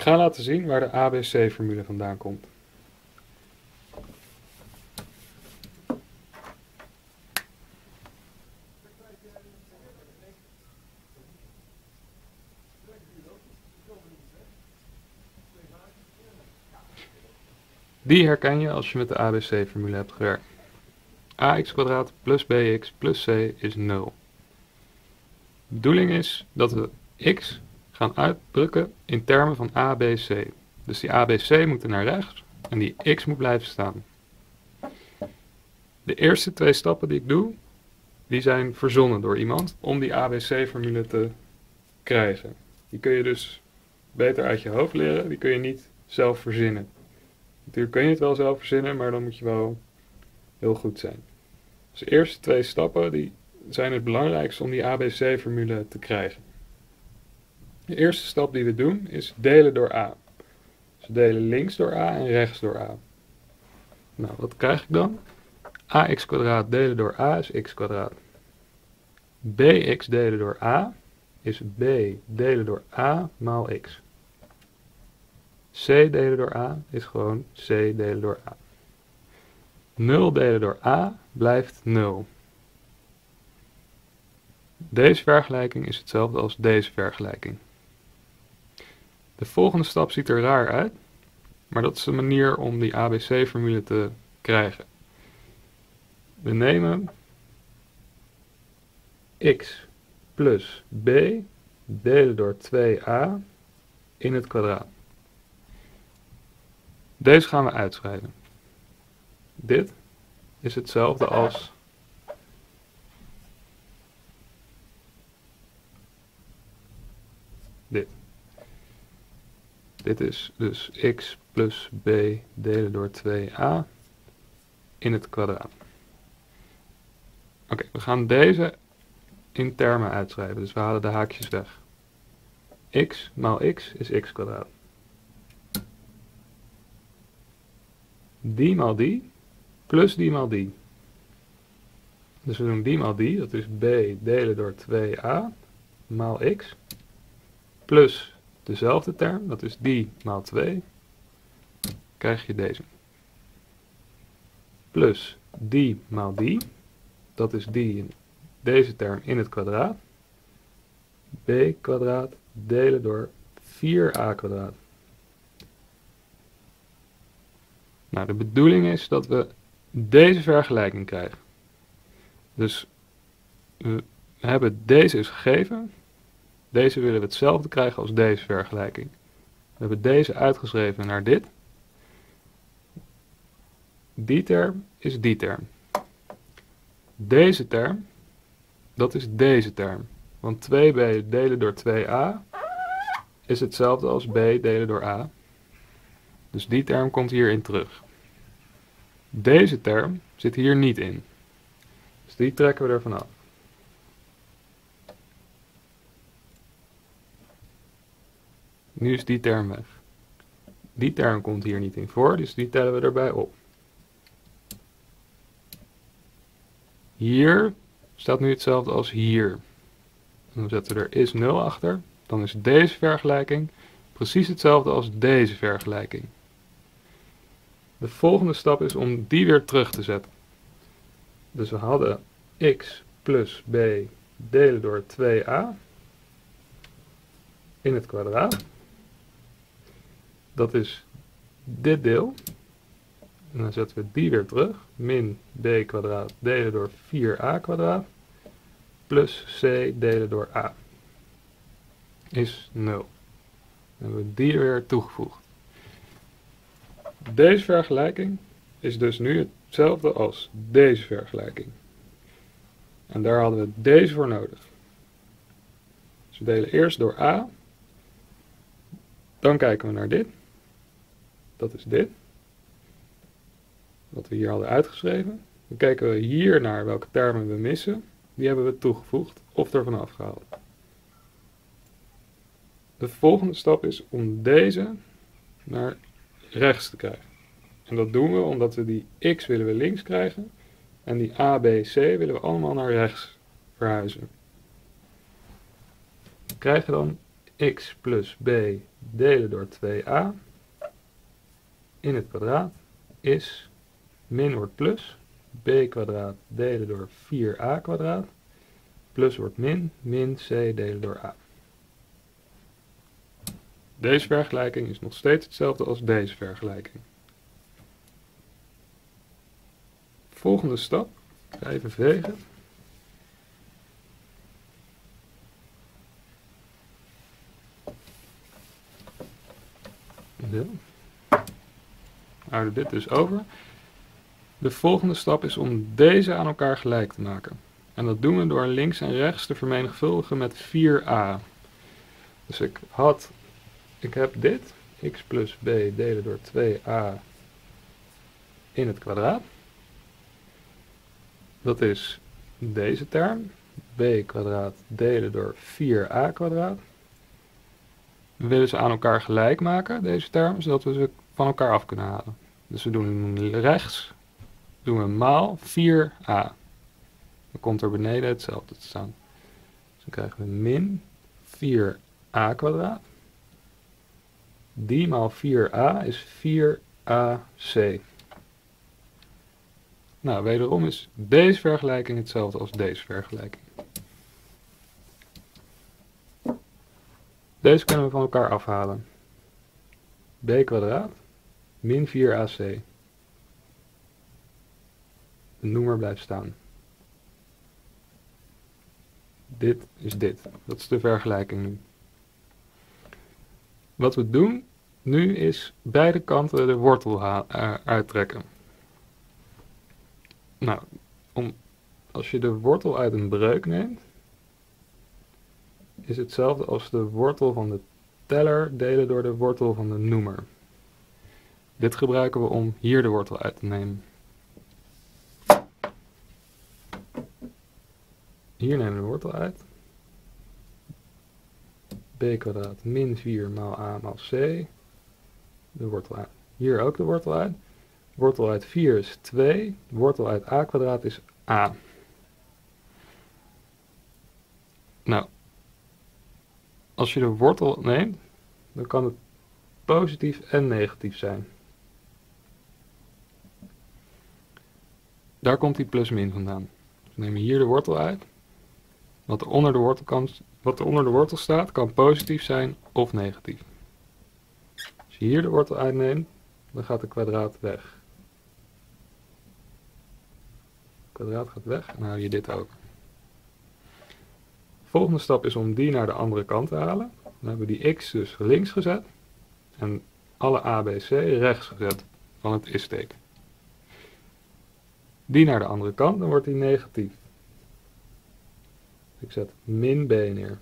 Ik ga laten zien waar de ABC-formule vandaan komt. Die herken je als je met de ABC-formule hebt gewerkt. ax² plus bx plus c is 0. De bedoeling is dat we x gaan uitdrukken in termen van a, b, c. Dus die a, b, c moeten naar rechts en die x moet blijven staan. De eerste twee stappen die ik doe, die zijn verzonnen door iemand om die ABC-formule te krijgen. Die kun je dus beter uit je hoofd leren, die kun je niet zelf verzinnen. Natuurlijk kun je het wel zelf verzinnen, maar dan moet je wel heel goed zijn. Dus de eerste twee stappen die zijn het belangrijkste om die ABC-formule te krijgen. De eerste stap die we doen is delen door a. Dus we delen links door a en rechts door a. Nou, wat krijg ik dan? ax² delen door a is x². bx delen door a is b delen door a maal x. c delen door a is gewoon c delen door a. 0 delen door a blijft 0. Deze vergelijking is hetzelfde als deze vergelijking. De volgende stap ziet er raar uit, maar dat is de manier om die ABC-formule te krijgen. We nemen x plus b delen door 2a in het kwadraat. Deze gaan we uitschrijven. Dit is hetzelfde als dit. Dit is dus x plus b delen door 2a in het kwadraat. Oké, we gaan deze in termen uitschrijven, dus we halen de haakjes weg. X maal x is x². Die maal die, plus die maal die. Dus we doen die maal die, dat is b delen door 2a maal x, plus dezelfde term, dat is die maal 2, krijg je deze. Plus die maal die, dat is die in deze term in het kwadraat, b² delen door 4a². Nou, de bedoeling is dat we deze vergelijking krijgen. Dus we hebben deze is gegeven. Deze willen we hetzelfde krijgen als deze vergelijking. We hebben deze uitgeschreven naar dit. Die term is die term. Deze term, dat is deze term. Want 2b delen door 2a is hetzelfde als b delen door a. Dus die term komt hierin terug. Deze term zit hier niet in. Dus die trekken we ervan af. Nu is die term weg. Die term komt hier niet in voor, dus die tellen we erbij op. Hier staat nu hetzelfde als hier. Dan zetten we er is 0 achter. Dan is deze vergelijking precies hetzelfde als deze vergelijking. De volgende stap is om die weer terug te zetten. Dus we hadden x plus b delen door 2a in het kwadraat. Dat is dit deel. En dan zetten we die weer terug. Min b² delen door 4a² plus c delen door a is 0. Dan hebben we die weer toegevoegd. Deze vergelijking is dus nu hetzelfde als deze vergelijking. En daar hadden we deze voor nodig. Dus we delen eerst door a. Dan kijken we naar dit. Dat is dit. Wat we hier hadden uitgeschreven. Dan kijken we hier naar welke termen we missen. Die hebben we toegevoegd of ervan afgehaald. De volgende stap is om deze naar rechts te krijgen. En dat doen we omdat we die x willen we links krijgen. En die a, b, c willen we allemaal naar rechts verhuizen. We krijgen dan x plus b delen door 2a in het kwadraat is, min wordt plus, b kwadraat delen door 4a kwadraat, plus wordt min, min c delen door a. Deze vergelijking is nog steeds hetzelfde als deze vergelijking. Volgende stap, ik ga even vegen. Zo. Houden dit dus over. De volgende stap is om deze aan elkaar gelijk te maken. En dat doen we door links en rechts te vermenigvuldigen met 4a. Dus ik heb dit, x plus b delen door 2a in het kwadraat. Dat is deze term, b kwadraat delen door 4a kwadraat. We willen ze aan elkaar gelijk maken, deze termen, zodat we ze van elkaar af kunnen halen. Dus we doen rechts, doen we maal 4a. Dan komt er beneden hetzelfde te staan. Dus dan krijgen we min 4a kwadraat. Die maal 4a is 4ac. Nou, wederom is deze vergelijking hetzelfde als deze vergelijking. Deze kunnen we van elkaar afhalen. b kwadraat min 4ac. De noemer blijft staan. Dit is dit. Dat is de vergelijking nu. Wat we doen nu is beide kanten de wortel uittrekken. Nou, als je de wortel uit een breuk neemt, is hetzelfde als de wortel van de teller delen door de wortel van de noemer. Dit gebruiken we om hier de wortel uit te nemen. Hier nemen we de wortel uit. b kwadraat min 4 maal a maal c. De wortel uit. Hier ook de wortel uit. Wortel uit 4 is 2. Wortel uit a kwadraat is a. Nou, als je de wortel neemt, dan kan het positief en negatief zijn. Daar komt die plus min vandaan. Dus we nemen hier de wortel uit. Wat er onder de wortel staat, kan positief zijn of negatief. Als je hier de wortel uitneemt, dan gaat de kwadraat weg. Het kwadraat gaat weg en dan hou je dit over. De volgende stap is om die naar de andere kant te halen. Dan hebben we die x dus links gezet en alle a, b, c rechts gezet van het is-teken. Die naar de andere kant, dan wordt die negatief. Ik zet min b neer.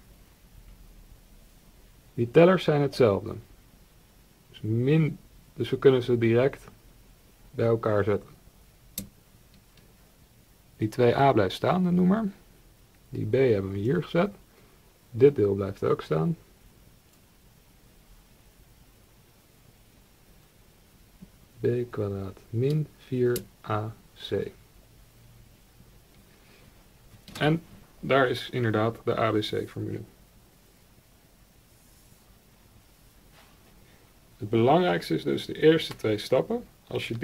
Die tellers zijn hetzelfde. Dus we kunnen ze direct bij elkaar zetten. Die 2a blijft staan, de noemer. Die b hebben we hier gezet. Dit deel blijft ook staan. b kwadraat min 4ac. En daar is inderdaad de ABC-formule. Het belangrijkste is dus de eerste twee stappen. Als je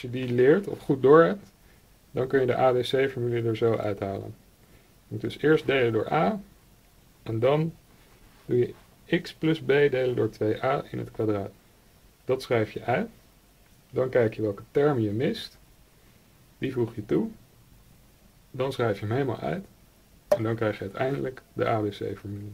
die leert of goed door hebt, dan kun je de ABC-formule er zo uithalen. Je moet dus eerst delen door a en dan doe je x plus b delen door 2a in het kwadraat. Dat schrijf je uit. Dan kijk je welke term je mist. Die voeg je toe. Dan schrijf je hem helemaal uit. En dan krijg je uiteindelijk de ABC-formule.